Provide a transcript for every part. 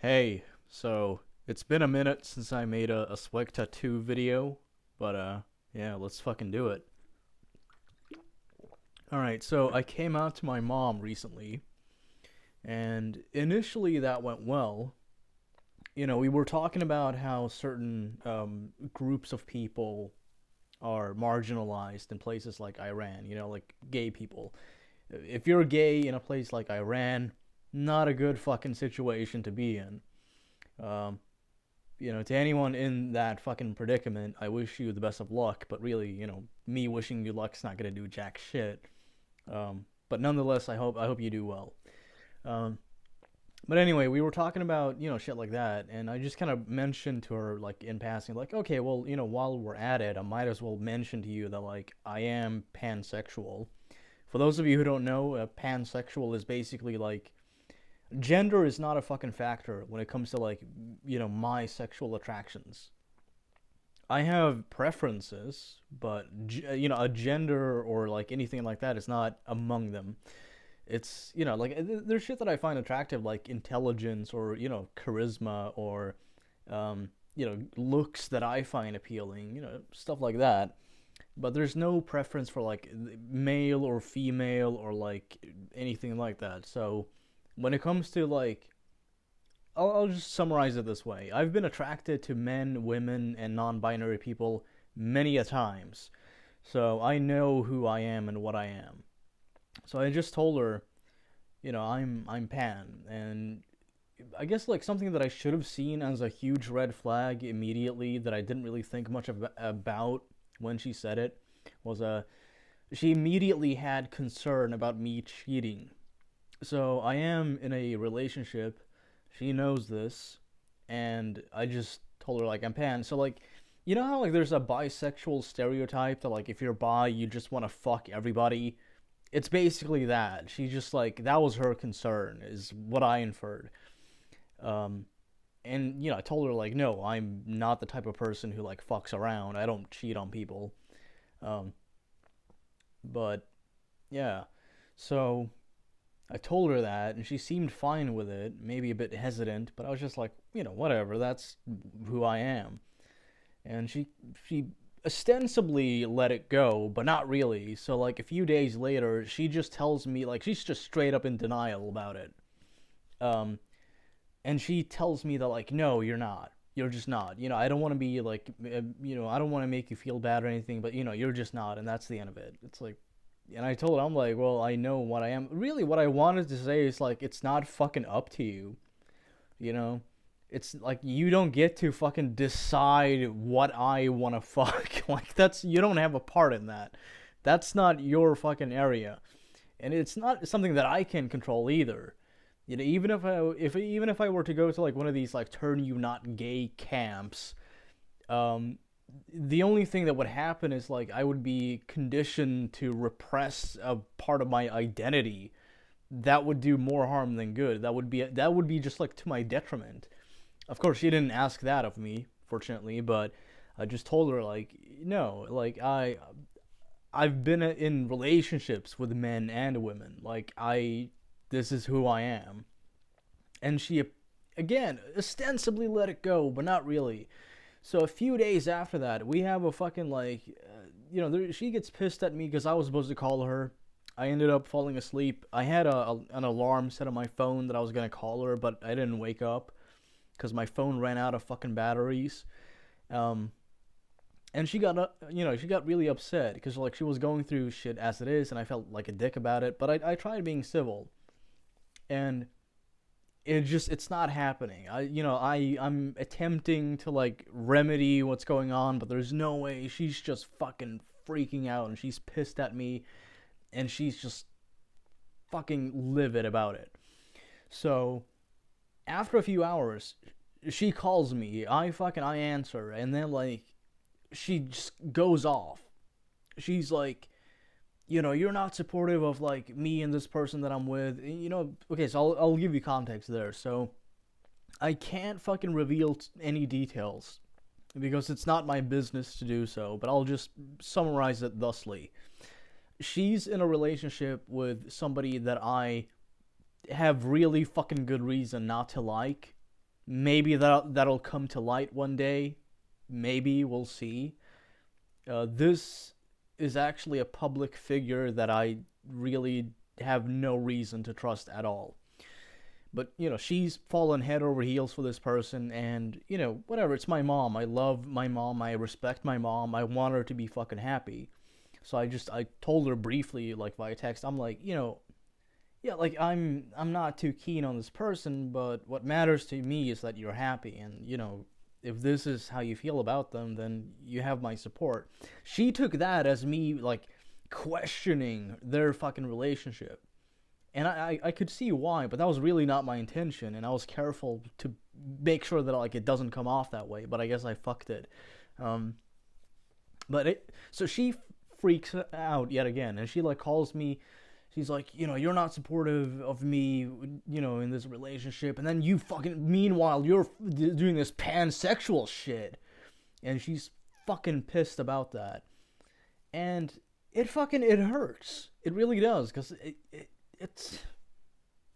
Hey, so it's been a minute since I made a Swag Tattoo video, but yeah, let's fucking do it. Alright, so I came out to my mom recently, and initially that went well. We were talking about how certain groups of people are marginalized in places like Iran, like gay people. If you're gay in a place like Iran, not a good fucking situation to be in. Um, to anyone in that fucking predicament, I wish you the best of luck. But really, me wishing you luck's not gonna do jack shit. But nonetheless, I hope you do well. Um, but anyway, we were talking about shit like that, and I just kind of mentioned to her like in passing, like, okay, well, while we're at it, I might as well mention to you that like I am pansexual. For those of you who don't know, pansexual is basically like gender is not a fucking factor when it comes to like my sexual attractions. I have preferences, but a gender or like anything like that is not among them. It's like there's shit that I find attractive, like intelligence or charisma or looks that I find appealing, stuff like that. But there's no preference for like male or female or like anything like that. So when it comes to like I'll just summarize it this way. I've been attracted to men, women, and non binary people many a times. So I know who I am and what I am. So I just told her, I'm pan, and I guess like something that I should have seen as a huge red flag immediately that I didn't really think much about when she said it was she immediately had concern about me cheating. So I am in a relationship. She knows this, and I just told her like I'm pan. So like, you know how like there's a bisexual stereotype that like if you're bi you just want to fuck everybody. It's basically that. She just like that was her concern is what I inferred. Um, and I told her like no, I'm not the type of person who like fucks around. I don't cheat on people. Um, but yeah, so I told her that, and she seemed fine with it, maybe a bit hesitant, but I was just like, whatever, that's who I am. And she ostensibly let it go, but not really. So like a few days later, she just tells me like she's just straight up in denial about it. Um, and she tells me that like, no, you're not. You're just not. I don't want to be like, I don't want to make you feel bad or anything, but you're just not, and that's the end of it. It's like, and I told her, I'm like, well, I know what I am. Really, what I wanted to say is like, it's not fucking up to you. You know, it's like you don't get to fucking decide what I want to fuck. Like that's you don't have a part in that. That's not your fucking area, and it's not something that I can control either. Even if I were to go to like one of these like turn you not gay camps, um, the only thing that would happen is like I would be conditioned to repress a part of my identity that would do more harm than good. That would be just like to my detriment. Of course, she didn't ask that of me, fortunately, but I just told her like no, like I've been in relationships with men and women. Like this is who I am, and she again ostensibly let it go, but not really. So a few days after that, we have a fucking like, she gets pissed at me because I was supposed to call her. I ended up falling asleep. I had an alarm set on my phone that I was gonna call her, but I didn't wake up because my phone ran out of fucking batteries. Um, and she got really upset because like she was going through shit as it is, and I felt like a dick about it. But I tried being civil, and it's not happening. I'm attempting to like remedy what's going on, but there's no way. She's just fucking freaking out, and she's pissed at me, and she's just fucking livid about it. So after a few hours, she calls me. I answer, and then like she just goes off. She's like, you're not supportive of like me and this person that I'm with. Okay, so I'll give you context there. So I can't fucking reveal any details because it's not my business to do so, but I'll just summarize it thusly. She's in a relationship with somebody that I have really fucking good reason not to like. Maybe that'll come to light one day. Maybe we'll see. This is actually a public figure that I really have no reason to trust at all. But, she's fallen head over heels for this person, and, whatever, it's my mom. I love my mom. I respect my mom. I want her to be fucking happy. So I told her briefly, like, via text, I'm like, yeah, like, I'm not too keen on this person, but what matters to me is that you're happy, and, if this is how you feel about them, then you have my support. She took that as me, like, questioning their fucking relationship. And I could see why, but that was really not my intention, and I was careful to make sure that, like, it doesn't come off that way, but I guess I fucked it. Um, so she freaks out yet again, and she, like, calls me. She's like, you're not supportive of me, in this relationship, and then meanwhile, you're doing this pansexual shit, and she's fucking pissed about that, and it hurts. It really does, because it's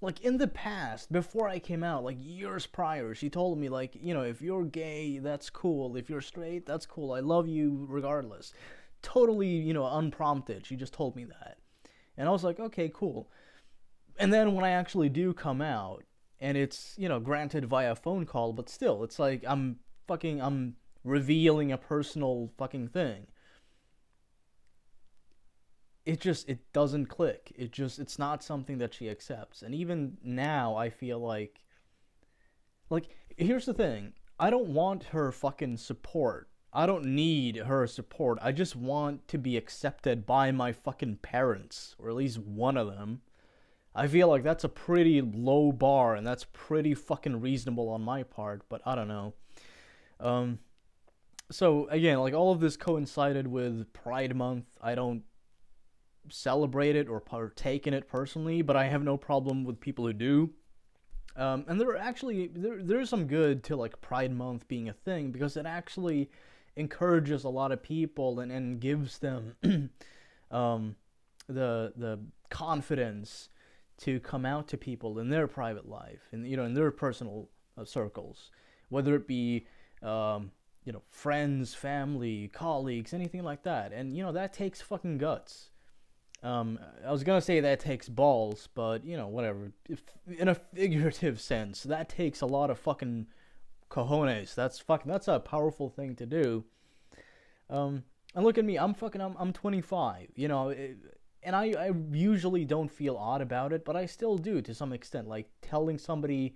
like, in the past, before I came out, like, years prior, she told me, like, if you're gay, that's cool. If you're straight, that's cool. I love you regardless. Totally, unprompted. She just told me that. And I was like, okay, cool. And then when I actually do come out, and it's, granted via phone call, but still, it's like I'm revealing a personal fucking thing. It doesn't click. It's not something that she accepts. And even now, I feel like here's the thing. I don't want her fucking support. I don't need her support. I just want to be accepted by my fucking parents, or at least one of them. I feel like that's a pretty low bar, and that's pretty fucking reasonable on my part, but I don't know. Um, so again, like, all of this coincided with Pride Month. I don't celebrate it or partake in it personally, but I have no problem with people who do. And there's some good to, like, Pride Month being a thing, because it actually encourages a lot of people, and gives them um, the confidence to come out to people in their private life, and, in their personal circles, whether it be friends, family, colleagues, anything like that. And, that takes fucking guts. I was gonna say that takes balls, but, whatever. If, in a figurative sense, that takes a lot of fucking cojones. That's a powerful thing to do. And look at me. I'm 25. And I usually don't feel odd about it, but I still do to some extent. Like, telling somebody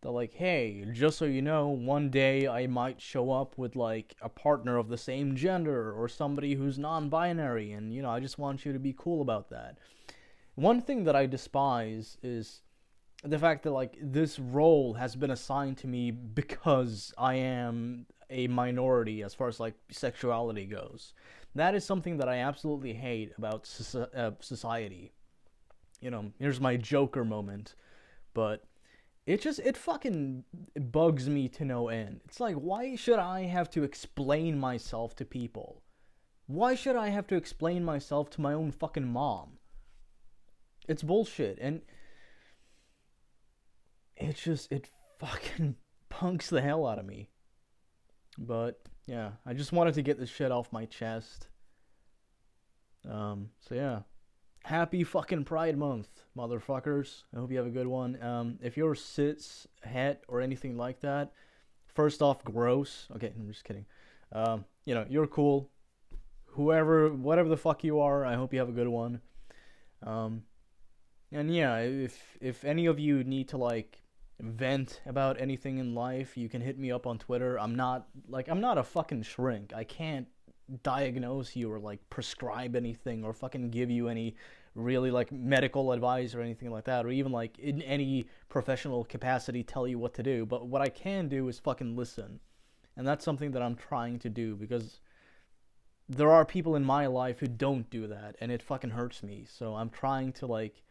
that, like, hey, just so you know, one day I might show up with, like, a partner of the same gender, or somebody who's non-binary, and, I just want you to be cool about that. One thing that I despise is the fact that, like, this role has been assigned to me because I am a minority as far as, like, sexuality goes. That is something that I absolutely hate about society. Here's my Joker moment, but it fucking bugs me to no end. It's like, why should I have to explain myself to people? Why should I have to explain myself to my own fucking mom? It's bullshit, and it fucking punks the hell out of me. But yeah, I just wanted to get this shit off my chest. So yeah. Happy fucking Pride Month, motherfuckers. I hope you have a good one. If you're cis, het, or anything like that, first off, gross. Okay, I'm just kidding. You're cool. Whatever the fuck you are, I hope you have a good one. And yeah, if any of you need to, like, vent about anything in life, you can hit me up on Twitter. I'm not a fucking shrink. I can't diagnose you or, like, prescribe anything or fucking give you any really, like, medical advice or anything like that, or even, like, in any professional capacity tell you what to do. But what I can do is fucking listen. And that's something that I'm trying to do, because there are people in my life who don't do that, and it fucking hurts me. So I'm trying to, like,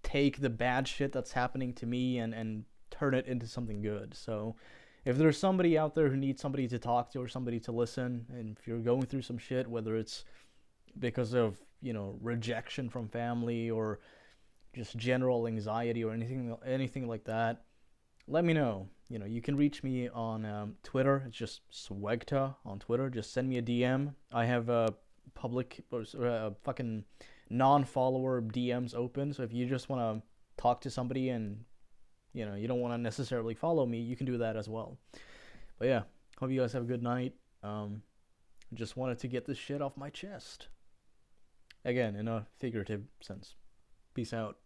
take the bad shit that's happening to me and turn it into something good. So if there's somebody out there who needs somebody to talk to or somebody to listen, and if you're going through some shit, whether it's because of, rejection from family, or just general anxiety, or anything like that, let me know. You know, you can reach me on Twitter. It's just Swegta on Twitter. Just send me a DM. I have a public or fucking non-follower DMs open. So if you just want to talk to somebody and you don't want to necessarily follow me, you can do that as well. But yeah, hope you guys have a good night. Just wanted to get this shit off my chest. Again, in a figurative sense. Peace out.